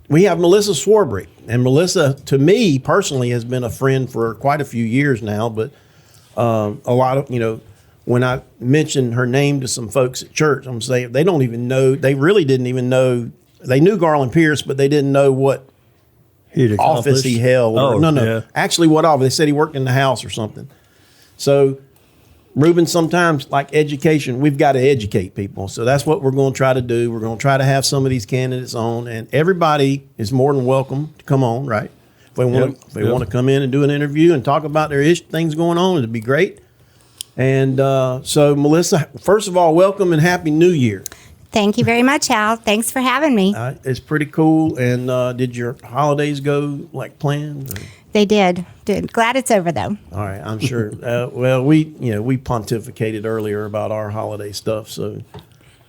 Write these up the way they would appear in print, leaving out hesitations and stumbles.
We have Melissa Swarbrick, and Melissa, to me personally, has been a friend for quite a few years now. But a lot of, when I mentioned her name to some folks at church, I'm saying they don't even know. They really didn't even know. They knew Garland Pierce, but they didn't know what office he held. No. Yeah. Actually, what office? They said he worked in the House or something. So, Reuben, sometimes like education, we've got to educate people. So that's what we're going to try to do. We're going to try to have some of these candidates on, and everybody is more than welcome to come on, right? If they want to come in and do an interview and talk about their things going on, it'd be great. And so, Melissa, first of all, welcome and Happy New Year. Thank you very much, Al. Thanks for having me. It's pretty cool. And did your holidays go like planned? Or? They did. Glad it's over, though. All right, I'm sure. Well, we pontificated earlier about our holiday stuff. So,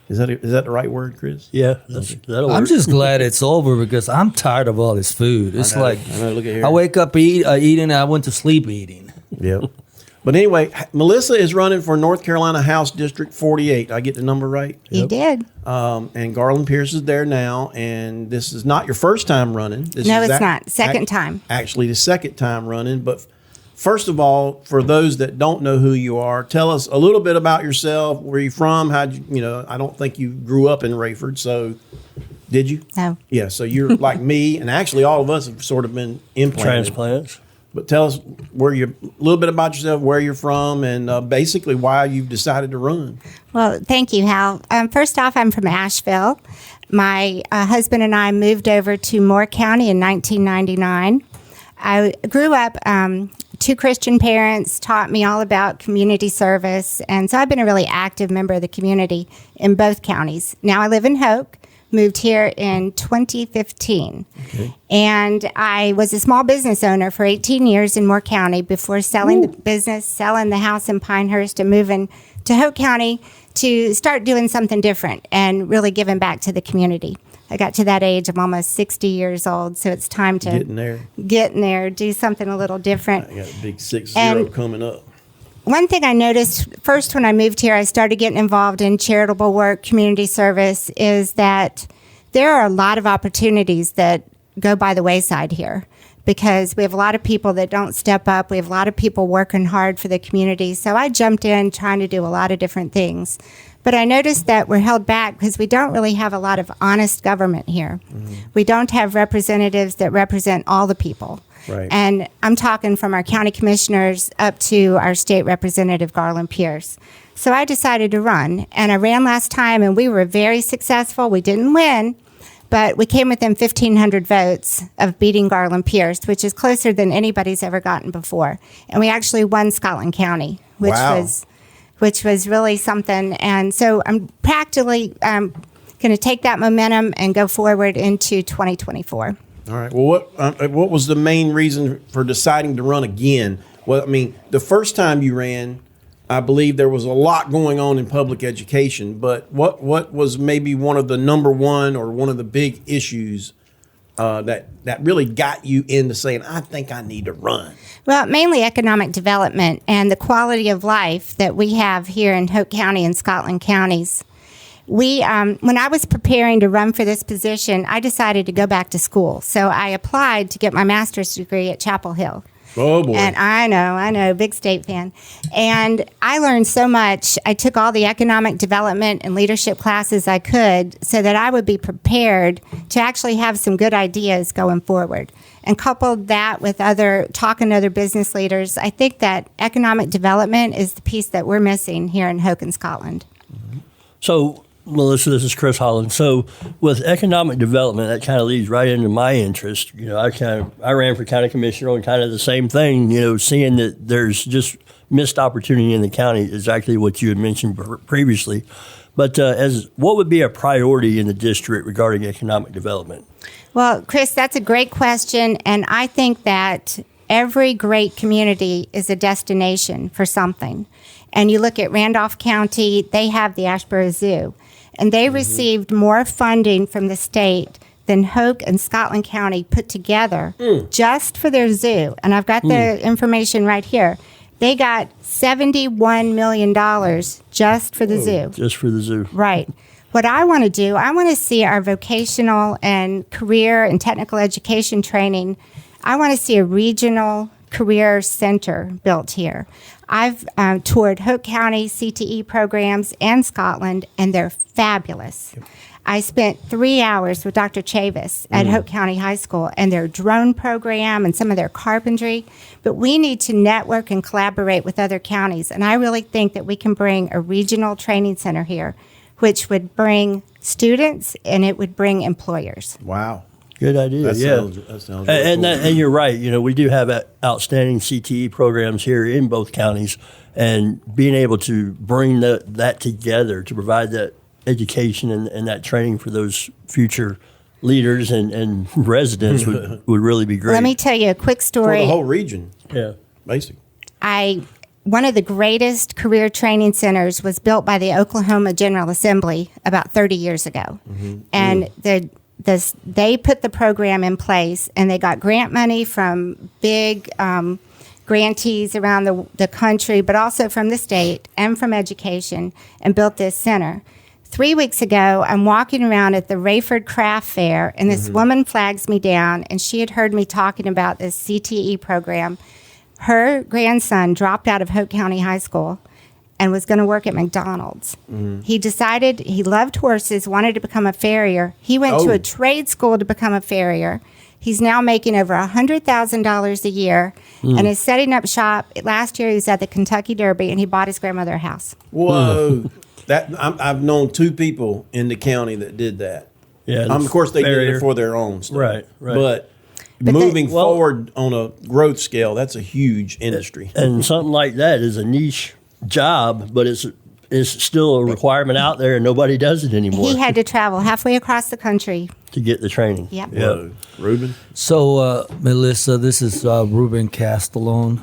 is that the right word, Chris? Yeah, that'll work. I'm just glad it's over because I'm tired of all this food. It's I know, look at here. I wake up eating, and I went to sleep eating. Yep. But anyway, Melissa is running for North Carolina House District 48. I get the number right? You did. And Garland Pierce is there now. And this is not your first time running. No, it's not. Second time. Actually, the second time running. But first of all, for those that don't know who you are, tell us a little bit about yourself. Where you from? I don't think you grew up in Rayford. So did you? No. Yeah. So you're like me. And actually, all of us have sort of been implanted. Transplants. But tell us a little bit about yourself, where you're from, and basically why you've decided to run. Well, thank you, Hal. First off, I'm from Asheville. My husband and I moved over to Moore County in 1999. I grew up, two Christian parents taught me all about community service, and so I've been a really active member of the community in both counties. Now I live in Hoke. Moved here in 2015. Okay. And I was a small business owner for 18 years in Moore County before selling the business, selling the house in Pinehurst, and moving to Hoke County to start doing something different and really giving back to the community. I got to that age, I'm almost 60 years old, so it's time to get in there, do something a little different. I got a big 6-0 coming up. One thing I noticed first when I moved here, I started getting involved in charitable work, community service, is that there are a lot of opportunities that go by the wayside here because we have a lot of people that don't step up. We have a lot of people working hard for the community. So I jumped in trying to do a lot of different things. But I noticed that we're held back because we don't really have a lot of honest government here. Mm-hmm. We don't have representatives that represent all the people. Right. And I'm talking from our county commissioners up to our state representative, Garland Pierce. So I decided to run. And I ran last time, and we were very successful. We didn't win, but we came within 1,500 votes of beating Garland Pierce, which is closer than anybody's ever gotten before. And we actually won Scotland County, which was really something. And so I'm practically going to take that momentum and go forward into 2024. All right. Well, what was the main reason for deciding to run again? Well, I mean, the first time you ran, I believe there was a lot going on in public education. But what was maybe one of the number one or one of the big issues that really got you into saying, I think I need to run? Well, mainly economic development and the quality of life that we have here in Hoke County and Scotland counties. When I was preparing to run for this position, I decided to go back to school. So I applied to get my master's degree at Chapel Hill. Oh, boy. And I know, big state fan. And I learned so much. I took all the economic development and leadership classes I could so that I would be prepared to actually have some good ideas going forward. And coupled that with talking to other business leaders, I think that economic development is the piece that we're missing here in Hoke and Scotland. So, Melissa, this is Chris Holland. So with economic development, that kind of leads right into my interest. I ran for county commissioner on kind of the same thing, seeing that there's just missed opportunity in the county is exactly what you had mentioned previously. But what would be a priority in the district regarding economic development? Well, Chris, that's a great question. And I think that every great community is a destination for something. And you look at Randolph County, they have the Asheboro Zoo. And they received more funding from the state than Hoke and Scotland County put together just for their zoo. And I've got the information right here. They got $71 million just for the zoo. Just for the zoo. Right. What I want to do, I want to see our vocational and career and technical education training. I want to see a regional career center built here. I've toured Hoke County CTE programs and Scotland, and they're fabulous. Yep. I spent 3 hours with Dr. Chavis at Hoke County High School and their drone program and some of their carpentry. But we need to network and collaborate with other counties. And I really think that we can bring a regional training center here, which would bring students and it would bring employers. Wow. Good idea. That yeah. sounds really cool. And you're right. We do have outstanding CTE programs here in both counties, and being able to bring that together to provide that education and that training for those future leaders and residents would really be great. Let me tell you a quick For story. the whole region. Yeah. Basically. One of the greatest career training centers was built by the Oklahoma General Assembly about 30 years ago. And they put the program in place, and they got grant money from big grantees around the country, but also from the state and from education, and built this center. 3 weeks ago, I'm walking around at the Rayford Craft Fair, and this woman flags me down, and she had heard me talking about this CTE program. Her grandson dropped out of Hoke County High School and was going to work at McDonald's. He decided he loved horses, wanted to become a farrier. He went to a trade school to become a farrier. He's now making over $100,000 a year and is setting up shop. Last year, he was at the Kentucky Derby, and he bought his grandmother a house. Whoa. I've known 2 people in the county that did that. Yeah. Of course, they did farrier. it for their own stuff. Right. But moving forward on a growth scale, that's a huge industry. And something like that is a niche job, but it's still a requirement out there, and nobody does it anymore. He had to travel halfway across the country to get the training. Yep. Yeah. Ruben? So, Melissa, this is Ruben Castellone.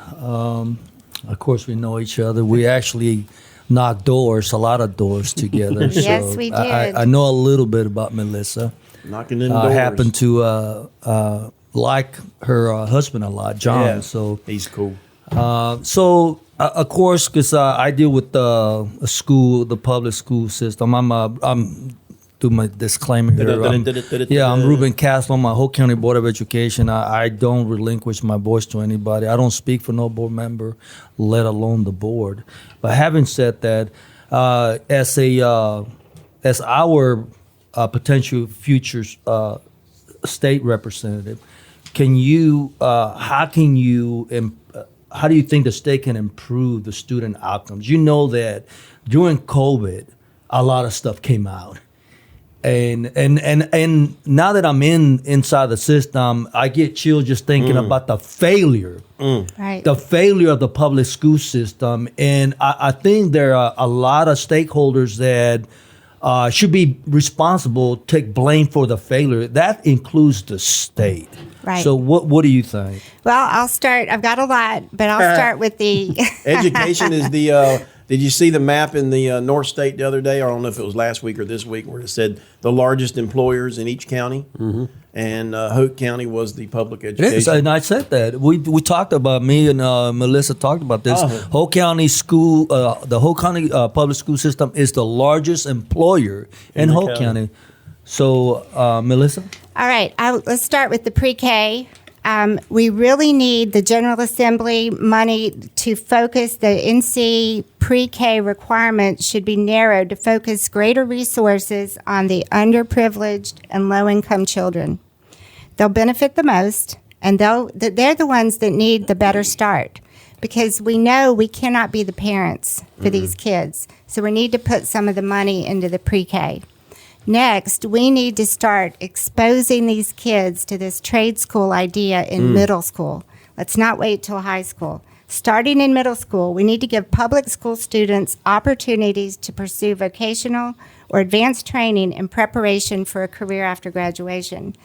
Of course, we know each other. We actually knocked a lot of doors together. Yes, we did. I know a little bit about Melissa. Knocking in doors. I happen to like her husband a lot, John. Yeah, so he's cool. Of course, because I deal with the public school system. I'm do my disclaimer here. I'm Ruben Castle. I'm a Hoke County Board of Education. I don't relinquish my voice to anybody. I don't speak for no board member, let alone the board. But having said that, as our potential future state representative, how do you think the state can improve the student outcomes? You know that during COVID, a lot of stuff came out. And now that I'm inside the system, I get chills just thinking about the failure, Right. the failure of the public school system. And I think there are a lot of stakeholders that should be responsible, take blame for the failure. That includes the state. Right. So what do you think? Well, I'll start. I've got a lot, but I'll start with the Education is the. Did you see the map in the North State the other day? I don't know if it was last week or this week, where it said the largest employers in each county, and Hoke County was the public education. It is, and I said that. We talked about, me and Melissa talked about this. Hoke County school, the Hoke County public school system is the largest employer in Hoke County. So, Melissa? All right, let's start with the pre-K. We really need the General Assembly money to focus. The NC pre-K requirements should be narrowed to focus greater resources on the underprivileged and low-income children. They'll benefit the most, and they're the ones that need the better start, because we know we cannot be the parents for these kids. So we need to put some of the money into the pre-K. Next, we need to start exposing these kids to this trade school idea in middle school. Let's not wait till high school. Starting in middle school, we need to give public school students opportunities to pursue vocational or advanced training in preparation for a career after graduation.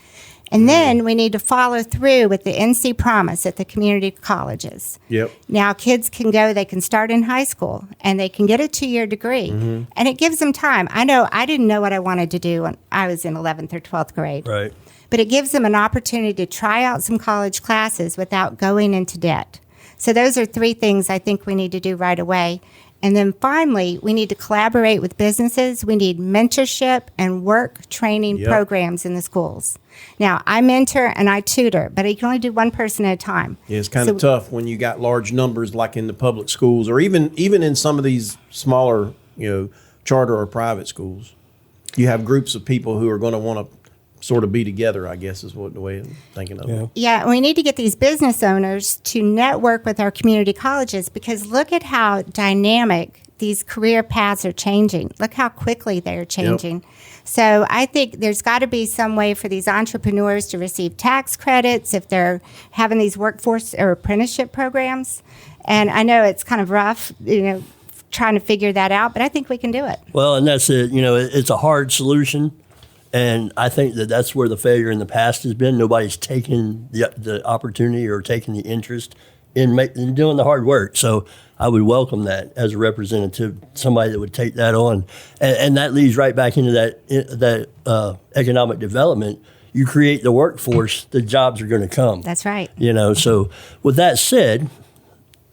And then we need to follow through with the NC Promise at the community colleges. Yep. Now kids can they can start in high school, and they can get a 2-year degree. And it gives them time. I know I didn't know what I wanted to do when I was in 11th or 12th grade. Right. But it gives them an opportunity to try out some college classes without going into debt. So those are 3 things I think we need to do right away. And then finally, we need to collaborate with businesses. We need mentorship and work training Yep. programs in the schools. Now, I mentor and I tutor, but I can only do one person at a time. Yeah, it's kind of tough when you got large numbers like in the public schools, or even in some of these smaller, charter or private schools. You have groups of people who are going to want to sort of be together, I guess, is what the way I'm thinking of it. Yeah, we need to get these business owners to network with our community colleges, because look at how dynamic these career paths are changing. Look how quickly they're changing. So I think there's got to be some way for these entrepreneurs to receive tax credits if they're having these workforce or apprenticeship programs. And I know it's kind of rough, trying to figure that out, but I think we can do it. Well, and that's it. It's a hard solution. And I think that that's where the failure in the past has been. Nobody's taken the opportunity or taken the interest in doing the hard work. So I would welcome that as a representative, somebody that would take that on. And that leads right back into that economic development. You create the workforce, the jobs are going to come. That's right. So with that said,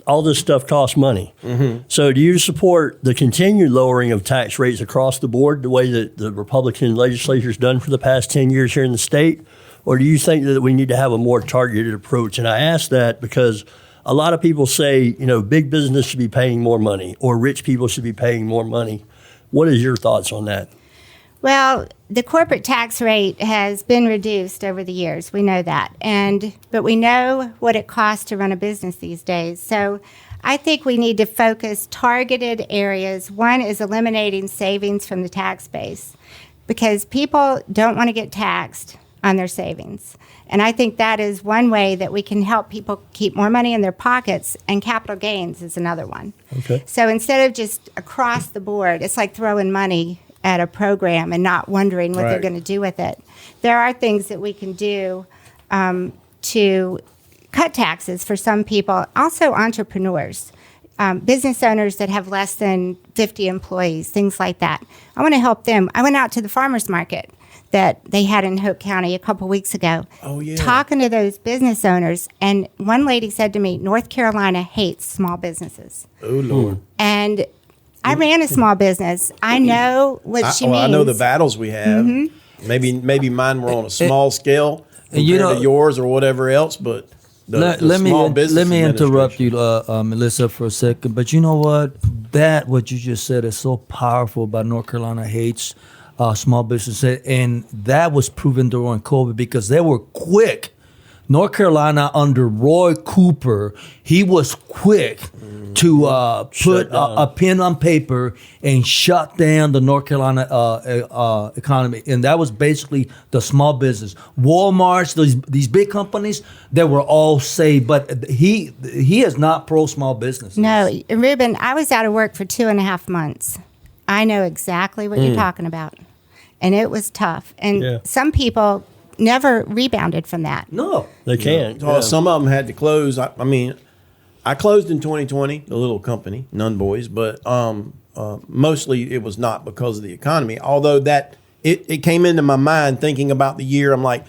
all this stuff costs money. Mm-hmm. So do you support the continued lowering of tax rates across the board, the way that the Republican legislature's done for the past 10 years here in the state? Or do you think that we need to have a more targeted approach? And I ask that because a lot of people say, big business should be paying more money or rich people should be paying more money. What is your thoughts on that? Well, the corporate tax rate has been reduced over the years. We know that. But we know what it costs to run a business these days. So I think we need to focus targeted areas. One is eliminating savings from the tax base, because people don't want to get taxed on their savings. And I think that is one way that we can help people keep more money in their pockets, and capital gains is another one. Okay. So instead of just across the board, it's like throwing money at a program and not wondering what they're going to do with it. There are things that we can do to cut taxes for some people. Also entrepreneurs, business owners that have less than 50 employees, things like that. I want to help them. I went out to the farmers market that they had in Hope County a couple weeks ago. Oh, yeah. Talking to those business owners. And one lady said to me, North Carolina hates small businesses. Oh, Lord. And I ran a small business. I know what she means. I know the battles we have. Mm-hmm. Maybe mine were on a small scale compared to yours or whatever else, but the small business let me interrupt you, Melissa, for a second. But you know what? What you just said is so powerful about North Carolina hates small businesses. And that was proven during COVID because they were quick. North Carolina under Roy Cooper, he was quick to put a pen on paper and shut down the North Carolina economy. And that was basically the small business. Walmart's, these big companies, they were all saved. But he is not pro small business. No, Ruben, I was out of work for 2.5 months. I know exactly what you're talking about. And it was tough. And some people never rebounded from that. No, they can't. Well, some of them had to close. I mean, I closed in 2020, a little company, None Boys, but mostly it was not because of the economy. Although it came into my mind thinking about the year. I'm like,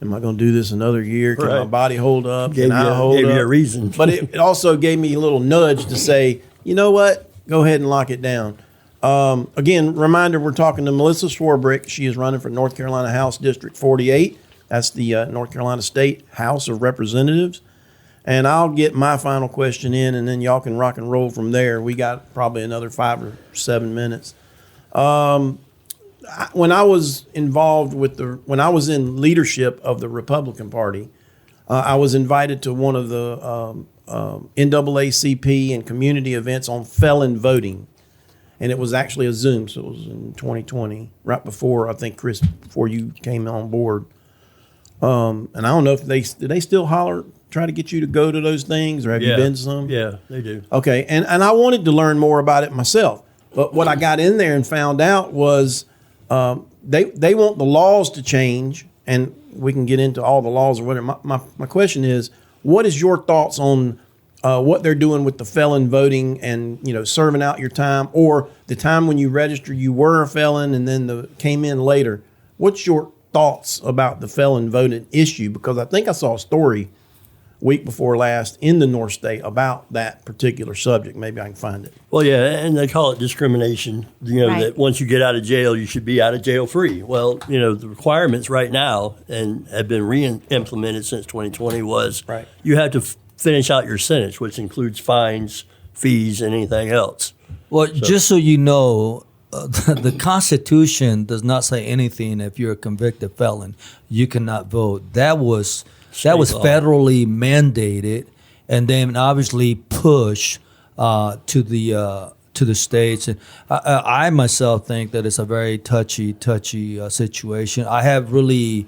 am I going to do this another year? Can my body hold up? Can I hold up? Gave you a reason. But it also gave me a little nudge to say, you know what? Go ahead and lock it down. Again, reminder, we're talking to Melissa Swarbrick. She is running for North Carolina House District 48. That's the North Carolina State House of Representatives. And I'll get my final question in, and then y'all can rock and roll from there. We got probably another 5 or 7 minutes. When I was involved when I was in leadership of the Republican Party, I was invited to one of the NAACP and community events on felon voting. And it was actually a Zoom, so it was in 2020, right before, I think, Chris, before you came on board. And I don't know if do they still try to get you to go to those things, or have you been to some? Yeah, they do. Okay, and I wanted to learn more about it myself. But what I got in there and found out was they want the laws to change, and we can get into all the laws or whatever. My question is, what is your thoughts on what they're doing with the felon voting and, serving out your time, or the time when you register you were a felon and then came in later? What's your thoughts about the felon voting issue? Because I think I saw a story week before last in the North State about that particular subject. Maybe I can find it. Well, yeah, and they call it discrimination. Right. That once you get out of jail, you should be out of jail free. Well, the requirements right now and have been re-implemented since 2020 was Right. you have to finish out your sentence, which includes fines, fees, and anything else. Well, just so you know, the Constitution does not say anything. If you're a convicted felon, you cannot vote. That was State law. federally mandated, and then obviously pushed to the states. And I myself think that it's a very touchy situation. I have really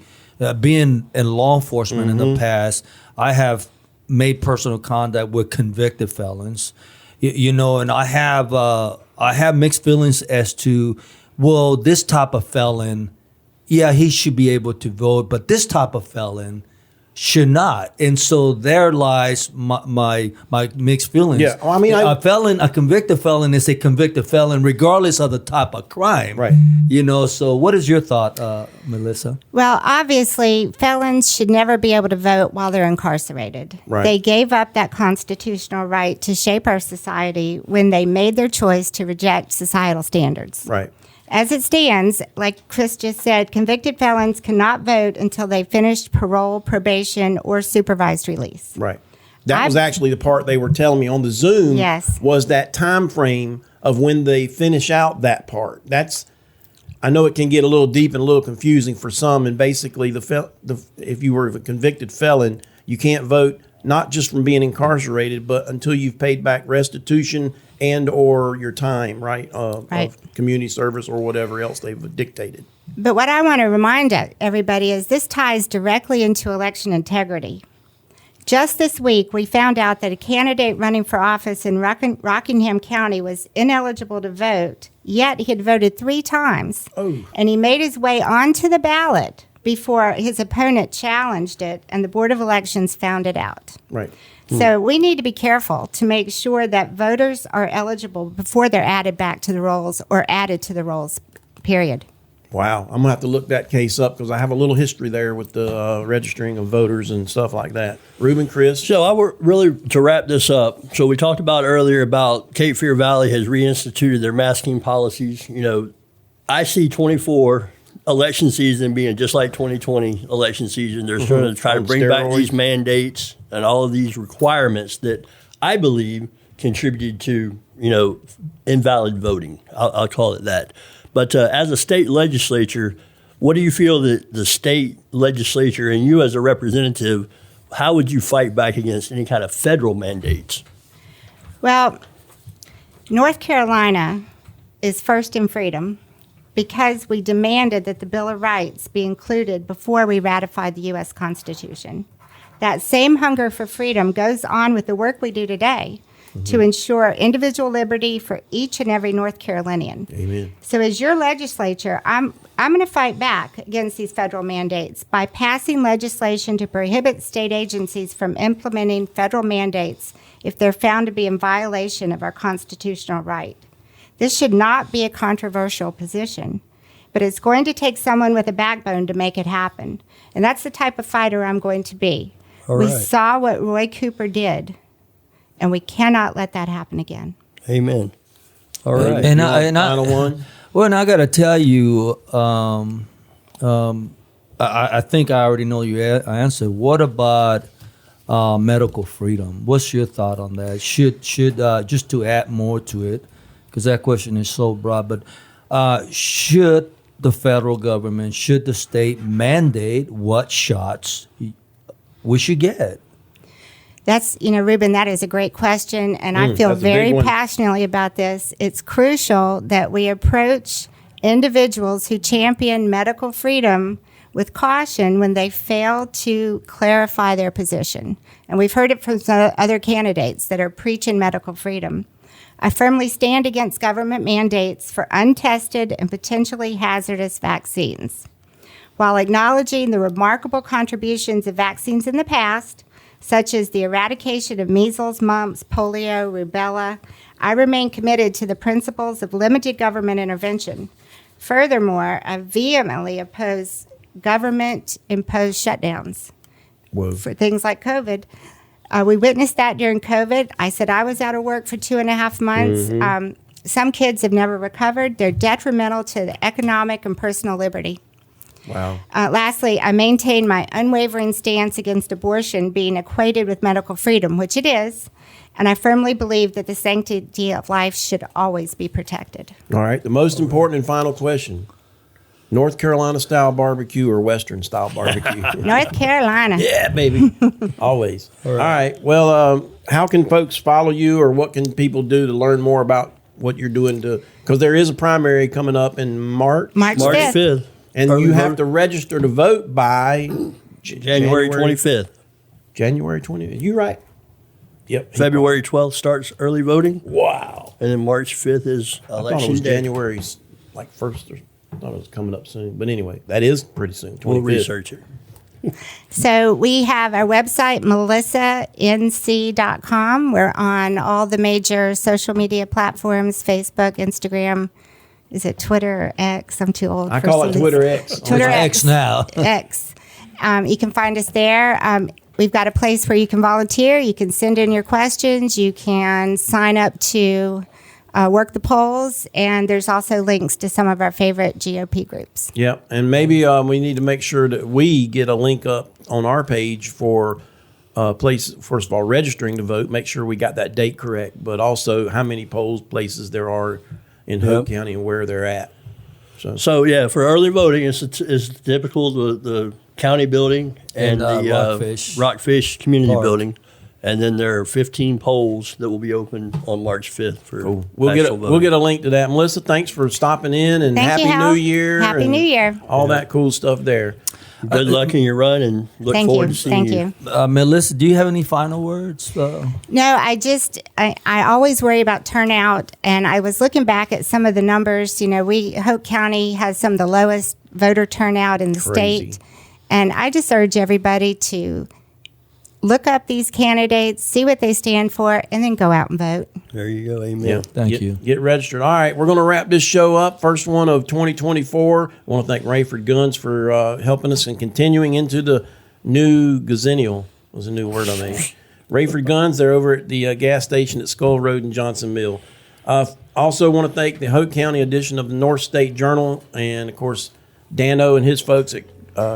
been in law enforcement in the past. I have made personal contact with convicted felons. And I have mixed feelings as to, well, this type of felon, yeah, he should be able to vote, but this type of felon should not. And so there lies my mixed feelings. Yeah, well, I mean, a convicted felon is a convicted felon, regardless of the type of crime. Right. So what is your thought, Melissa? Well, obviously, felons should never be able to vote while they're incarcerated. Right. They gave up that constitutional right to shape our society when they made their choice to reject societal standards. Right. As it stands, like Chris just said, convicted felons cannot vote until they've finished parole, probation, or supervised release. Right. That was actually the part they were telling me on the Zoom. Yes. Was that time frame of when they finish out that part. I know it can get a little deep and a little confusing for some. And basically, if you were a convicted felon, you can't vote not just from being incarcerated, but until you've paid back restitution and or your time, right, Right. of community service or whatever else they've dictated. But what I want to remind everybody is this ties directly into election integrity. Just this week, we found out that a candidate running for office in Rockingham County was ineligible to vote, yet he had voted 3 times. Oh. And he made his way onto the ballot before his opponent challenged it, and the Board of Elections found it out. Right. So we need to be careful to make sure that voters are eligible before they're added back to the rolls or added to the rolls, period. Wow. I'm going to have to look that case up because I have a little history there with the registering of voters and stuff like that. Ruben, Chris? So I were really to wrap this up. So we talked about earlier about Cape Fear Valley has reinstituted their masking policies. I see 24 election season being just like 2020 election season. They're trying to try to bring back these mandates and all of these requirements that I believe contributed to, invalid voting. I'll call it that. But as a state legislature, what do you feel that the state legislature and you as a representative, how would you fight back against any kind of federal mandates? Well, North Carolina is first in freedom because we demanded that the Bill of Rights be included before we ratified the U.S. Constitution. That same hunger for freedom goes on with the work we do today to ensure individual liberty for each and every North Carolinian. Amen. So as your legislature, I'm going to fight back against these federal mandates by passing legislation to prohibit state agencies from implementing federal mandates if they're found to be in violation of our constitutional right. This should not be a controversial position, but it's going to take someone with a backbone to make it happen. And that's the type of fighter I'm going to be. All We right. saw what Roy Cooper did, and we cannot let that happen again. Amen. All right. And Final one? Well, and I got to tell you, I think I already know your answer. What about medical freedom? What's your thought on that? Should just to add more to it, because that question is so broad, but should the federal government, should the state mandate what shots we should get? That's, Ruben, that is a great question, and I feel that's a big very one. passionately about this. It's crucial that we approach individuals who champion medical freedom with caution when they fail to clarify their position. And we've heard it from some other candidates that are preaching medical freedom. I firmly stand against government mandates for untested and potentially hazardous vaccines. While acknowledging the remarkable contributions of vaccines in the past, such as the eradication of measles, mumps, polio, rubella, I remain committed to the principles of limited government intervention. Furthermore, I vehemently oppose government-imposed shutdowns Whoa. for things like COVID. We witnessed that during COVID. I said I was out of work for 2.5 months. Some kids have never recovered. They're detrimental to the economic and personal liberty. Wow. Lastly, I maintain my unwavering stance against abortion being equated with medical freedom, which it is, and I firmly believe that the sanctity of life should always be protected. All right. The most important and final question. North Carolina style barbecue or Western style barbecue? North Carolina. Yeah, baby. Always. All right. Well, how can folks follow you, or what can people do to learn more about what you're doing because there is a primary coming up in March. March 5th. And Early you have vote. to register to vote by January 25th. January 20th. You right. Yep. February 12th starts early voting, Wow. and then March 5th is I thought it election was day. January's like 1st. I thought it was coming up soon. But anyway, that is pretty soon. 25th. We'll research it. So we have our website, melissanc.com. We're on all the major social media platforms, Facebook, Instagram. Is it Twitter or X? I'm too old. I for call some it of these. Twitter X. Twitter It's X now. X. You can find us there. We've got a place where you can volunteer. You can send in your questions. You can sign up to work the polls. And there's also links to some of our favorite GOP groups. Yep. And maybe we need to make sure that we get a link up on our page for place, first of all, registering to vote. Make sure we got that date correct, but also how many polls places there are in Hope County and where they're at. So yeah, for early voting, it's typical the county building and the Rockfish Community Park. Building, and then there are 15 polls that will be open on March 5th for We'll actual voting. get a link to that. Melissa, thanks for stopping in, and Thank you, Happy Hal. New Year. Happy and New Year. All that cool stuff there. Good luck in your run, and look Thank forward you. to seeing Thank you. Melissa, do you have any final words? No, I always worry about turnout, and I was looking back at some of the numbers. You know, Hope County has some of the lowest voter turnout in the Crazy. state, and I just urge everybody to look up these candidates, see what they stand for, and then go out and vote. There you go. Amen. Yeah. Thank you. Get registered. All right, we're going to wrap this show up. First one of 2024. I want to thank Rayford Guns for helping us and continuing into the new Gazennial. Was a new word I made. Rayford Guns, they're over at the gas station at Skull Road in Johnson Mill. Also want to thank the Hope County edition of the North State Journal, and, of course, Dano and his folks at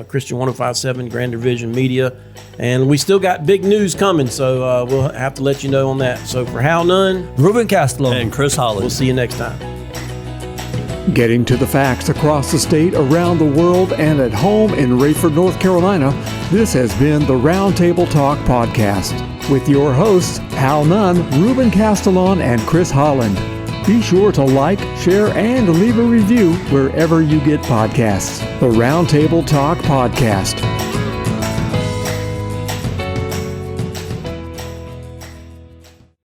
Christian 105.7 Grand Division Media. And we still got big news coming, so we'll have to let you know on that. So for Hal Nunn, Ruben Castello. And Chris Holland. we'll see you next time. Getting to the facts across the state, around the world, and at home in Rayford, North Carolina, this has been the Roundtable Talk Podcast with your hosts, Hal Nunn, Ruben Castellon, and Chris Holland. Be sure to like, share, and leave a review wherever you get podcasts. The Roundtable Talk Podcast.